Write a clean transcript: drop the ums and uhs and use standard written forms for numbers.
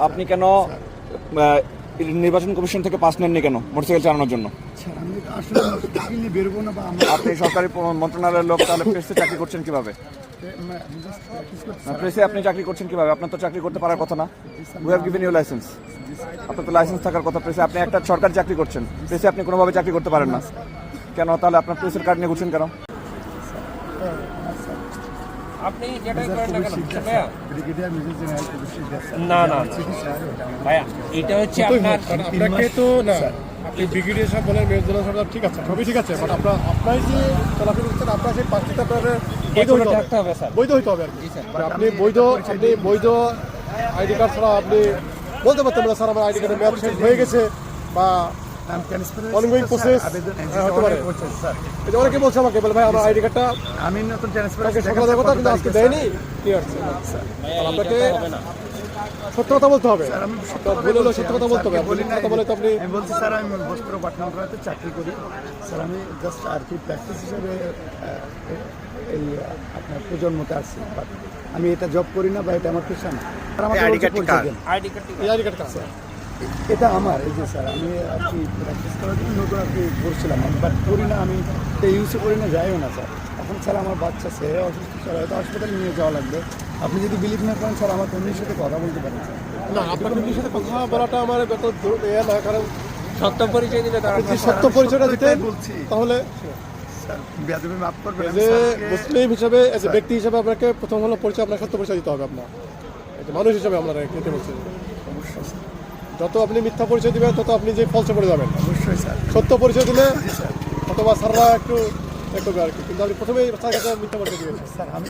আপনি কেন নির্বাচন কমিশন থেকে পাস নেননি কেন মোটরসাইকেল চালানোর জন্য? স্যার আমি আসলে মোটরসাইকেল নিয়ে বেরোবো না বা আমরা আপনি সরকারি মন্ত্রণালয়ের লোক, তাহলে প্রেসে চাকরি করছেন কিভাবে? জাস্ট প্র্যাকটিস করছি প্রেসে আপনি চাকরি করছেন কিভাবে? আপনার তো চাকরি করতে পারার কথা না। We have given you license. আপনার তো লাইসেন্স থাকার কথা প্রেসে। আপনি একটা সরকারি চাকরি করছেন, প্রেসে আপনি কোনোভাবে চাকরি করতে পারেন না কেন? তাহলে আপনার প্রেসের কার্ড নিয়ে ঘুরছেন কেন? আপনি যেটা করেন না কেন ভাইয়া? ব্রিগেডিয়ার মেজর জেনারেল পুলিশের দেশ না না না ভাইয়া, এটা হচ্ছে আপনার আপনাকে তো না, আপনি ব্রিগেডিয়ার সাহেব বলেন, মেজর জেনারেল সাহেব ঠিক আছে, সবই ঠিক আছে, বাট আপনার যে চলাফেরা করছেন আপনার সেই পাঁচটা আপনার এগুলো থাকতে হবে স্যার। বৈধ হইতে হবে আর কি। আপনি বৈধ আইডি কার্ড ছাড়া আপনি বলতে পারতেন না স্যার আমার আইডি কার্ডের মেয়াদ শেষ হয়ে গেছে বা ongoing process হতে পারে। এই যে অনেকে বলছে আমাকে, বলে ভাই আমার আইডি কার্ডটা আমি নতুন কালকে সকালে দেওয়ার কথা কিন্তু আজকে দেয়নি, ক্লিয়ার। আপনাকে সত্য কথা বলতে হবে, ভুল হলে সত্য কথা বলতে হবে। আপনি কথা বলে তো আপনি আমি বলছি স্যার আমি বস্ত্র পাঠানোতে চাকরি করি স্যার, আমি জাস্ট আর কি প্র্যাকটিস হিসেবে এই আপনার প্রজন্মতে আসছি, বাট আমি এটা জব করি না বা এটা আমার পেশা না। আর আমাকে আইডি কার্ড কার? আইডি কার্ড এই আইডি কার্ড কাছে এটা আমার, এই যে স্যার আমি আর কি প্র্যাকটিস করার জন্য নতুন আর কি করছিলাম, বাট করি না, আমি এটা ইউজও করি না, যাইও না স্যার। এখন স্যার আমার বাচ্চা সে অসুস্থ স্যার, হয়তো হাসপাতালে নিয়ে যাওয়া লাগবে। আপনি যদি বিলিভ না করেন স্যার, আমার ফ্যামিলির সাথে কথা বলতে পারেন স্যার। না, আপনার ফ্যামিলির সাথে কথা বলাটা আমার যত না, কারণ সত্য পরিচয় দিলে তারা আপনি যদি সত্য পরিচয়টা দিতেন বলছি তাহলে স্যার, বেয়াদবি মাফ করবেন। যে মুসলিম হিসাবে, এজ এ ব্যক্তি হিসাবে আপনাকে প্রথম হলো পরিচয়, আপনার সত্য পরিচয় দিতে হবে। আপনার এই যে মানুষ হিসাবে আপনারা খেতে বলছেন, অবশ্যই স্যার, যত আপনি মিথ্যা পরিচয় দিবেন তত আপনি যে ফলসে পড়ে যাবেন। অবশ্যই স্যার, সত্য পরিচয় দিলে স্যার অথবা স্যাররা একটু দেখবে আর কি, কিন্তু আপনি প্রথমেই স্যার কাছে মিথ্যা পরিচয় দিবেন। স্যার আমি